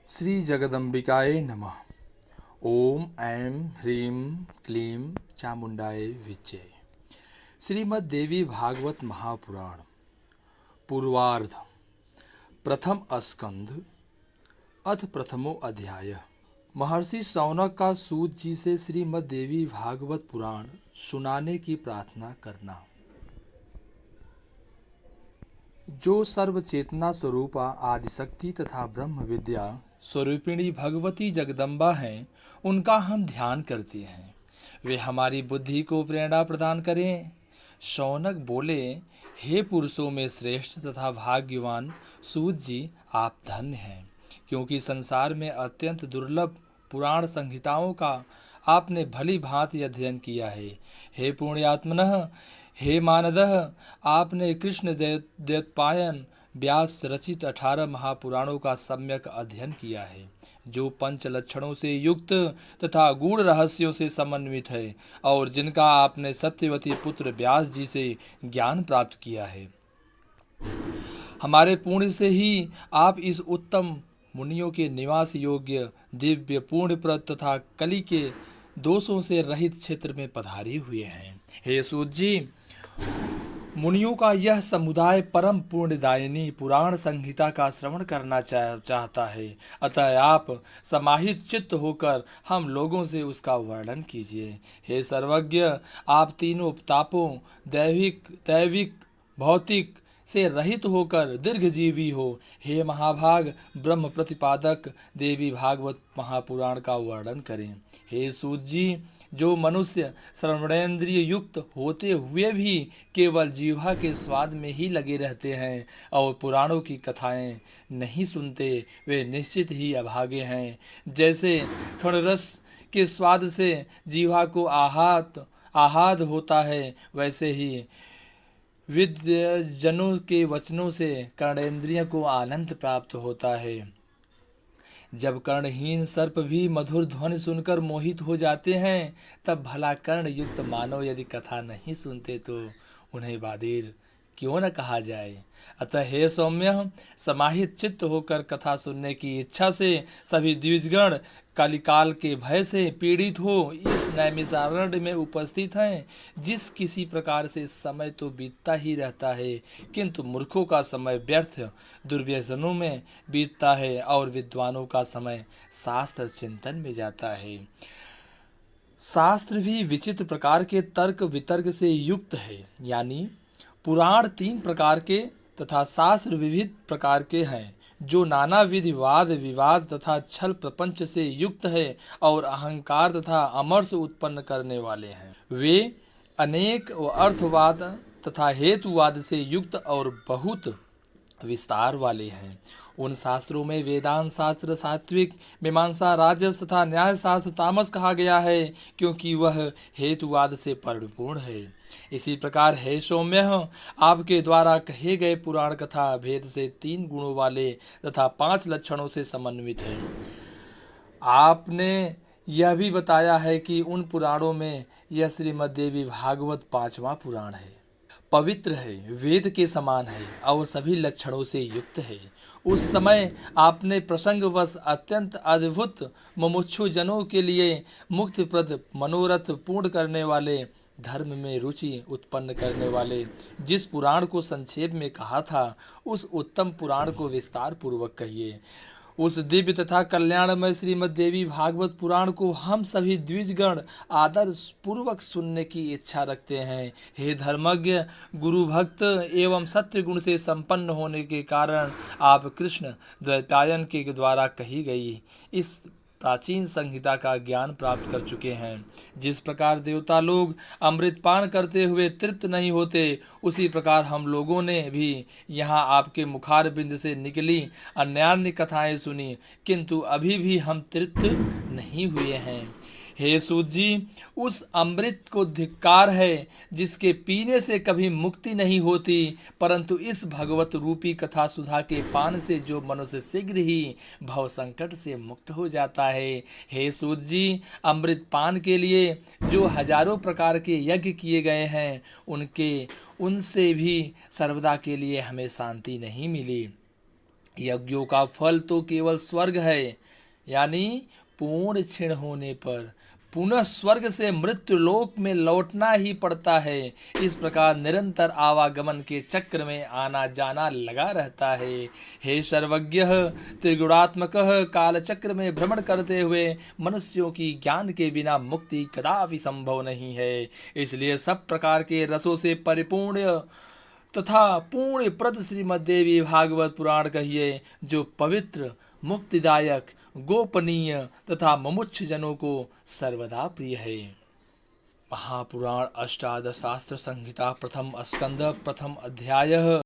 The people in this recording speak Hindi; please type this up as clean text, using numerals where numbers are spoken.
श्री जगदम्बिकाय नमः। ओम ऐं ह्रीं क्लीं चामुंडाय विच्चे। श्रीमद् देवी भागवत महापुराण पूर्वार्ध प्रथम स्कंध अथ प्रथमो अध्याय। महर्षि शौनक का सूत जी से श्रीमद् देवी भागवत पुराण सुनाने की प्रार्थना करना। जो सर्व चेतना स्वरूपा आदिशक्ति तथा ब्रह्म विद्या स्वरूपिणी भगवती जगदम्बा हैं, उनका हम ध्यान करते हैं। वे हमारी बुद्धि को प्रेरणा प्रदान करें। शौनक बोले, हे पुरुषों में श्रेष्ठ तथा भाग्यवान सूत जी, आप धन्य हैं, क्योंकि संसार में अत्यंत दुर्लभ पुराण संहिताओं का आपने भली भांति अध्ययन किया है। हे पुण्यात्मनः, हे मानदः, आपने कृष्ण द्वैपायन व्यास रचित 18 महापुराणों का सम्यक अध्ययन किया है, जो पंच लक्षणों से युक्त तथा गूढ़ रहस्यों से समन्वित है और जिनका आपने सत्यवती पुत्र व्यास जी से ज्ञान प्राप्त किया है। हमारे पुण्य से ही आप इस उत्तम मुनियों के निवास योग्य दिव्य पुण्यप्रद तथा कली के दोषों से रहित क्षेत्र में पधारे हुए हैं। हे सूत जी, मुनियों का यह समुदाय परम पुण्यदायिनी पुराण संहिता का श्रवण करना चाहता है, अतः आप समाहित चित्त होकर हम लोगों से उसका वर्णन कीजिए। हे सर्वज्ञ, आप तीनों तापों दैविक भौतिक से रहित होकर दीर्घजीवी हो। हे महाभाग ब्रह्म प्रतिपादक देवी भागवत महापुराण का वर्णन करें। हे सूत जी, जो मनुष्य श्रवणेन्द्रिय युक्त होते हुए भी केवल जीवा के स्वाद में ही लगे रहते हैं और पुराणों की कथाएं नहीं सुनते, वे निश्चित ही अभागे हैं। जैसे क्षणरस के स्वाद से जीवा को आहाद होता है, वैसे ही विद्वजनों के वचनों से कर्णेंद्रियों को आनंद प्राप्त होता है। जब कर्णहीन सर्प भी मधुर ध्वनि सुनकर मोहित हो जाते हैं, तब भला कर्ण युक्त मानव यदि कथा नहीं सुनते तो उन्हें बाधिर क्यों न कहा जाए। अतः हे सौम्य, समाहित चित्त होकर कथा सुनने की इच्छा से सभी द्विजगण कलिकाल के भय से पीड़ित हो इस नैमिषारण्य में उपस्थित हैं। जिस किसी प्रकार से समय तो बीतता ही रहता है, किंतु मूर्खों का समय व्यर्थ दुर्व्यसनों में बीतता है और विद्वानों का समय शास्त्र चिंतन में जाता है। शास्त्र भी विचित्र प्रकार के तर्क वितर्क से युक्त है, यानी पुराण 3 प्रकार के तथा शास्त्र विविध प्रकार के हैं, जो नाना विधि वाद विवाद तथा छल प्रपंच से युक्त है और अहंकार तथा अमर्ष उत्पन्न करने वाले हैं। वे अनेक अर्थवाद तथा हेतुवाद से युक्त और बहुत विस्तार वाले हैं। उन शास्त्रों में वेदांत शास्त्र सात्विक, मीमांसा राजस तथा न्याय शास्त्र तामस कहा गया है, क्योंकि वह हेतुवाद से परिपूर्ण है। इसी प्रकार हे सौम्य, आपके द्वारा कहे गए पुराण कथा भेद से 3 गुणों वाले तथा 5 लक्षणों से समन्वित है। आपने यह भी बताया है कि उन पुराणों में यह श्रीमद् देवी भागवत 5वां पुराण है, पवित्र है, वेद के समान है और सभी लक्षणों से युक्त है। उस समय आपने प्रसंगवश अत्यंत अद्भुत मुमुक्षु जनों के लिए मुक्तिप्रद मनोरथ पूर्ण करने वाले, धर्म में रुचि उत्पन्न करने वाले जिस पुराण को संक्षेप में कहा था, उस उत्तम पुराण को विस्तार पूर्वक कहिए। उस दिव्य तथा कल्याणमय श्रीमद् देवी भागवत पुराण को हम सभी द्विजगण आदर पूर्वक सुनने की इच्छा रखते हैं। हे धर्मज्ञ, गुरु भक्त एवं सत्य गुण से संपन्न होने के कारण आप कृष्ण द्वैपायन के द्वारा कही गई इस प्राचीन संहिता का ज्ञान प्राप्त कर चुके हैं। जिस प्रकार देवता लोग अमृतपान करते हुए तृप्त नहीं होते, उसी प्रकार हम लोगों ने भी यहाँ आपके मुखार बिंद से निकली अन्यान्य कथाएं सुनी, किंतु अभी भी हम तृप्त नहीं हुए हैं। हे सूत जी, उस अमृत को धिक्कार है जिसके पीने से कभी मुक्ति नहीं होती, परंतु इस भगवत रूपी कथा सुधा के पान से जो मनुष्य शीघ्र ही भव संकट से मुक्त हो जाता है। हे सूत जी, अमृत पान के लिए जो हजारों प्रकार के यज्ञ किए गए हैं, उनसे भी सर्वदा के लिए हमें शांति नहीं मिली। यज्ञों का फल तो केवल स्वर्ग है, यानी पूर्ण क्षीण होने पर पुनः स्वर्ग से मृत्यु लोक में लौटना ही पड़ता है। इस प्रकार निरंतर आवागमन के चक्र में आना जाना लगा रहता है। हे सर्वज्ञ त्रिगुणात्मक, काल चक्र में भ्रमण करते हुए मनुष्यों की ज्ञान के बिना मुक्ति कदापि संभव नहीं है। इसलिए सब प्रकार के रसों से परिपूर्ण तथा पूर्ण प्रद श्रीमद्देवी भागवत पुराण कहिए, जो पवित्र, मुक्तिदायक, गोपनीय तथा मुमुक्ष जनों को सर्वदा प्रिय है। महापुराण अष्टादश शास्त्र संहिता प्रथम स्कंद प्रथम अध्याय।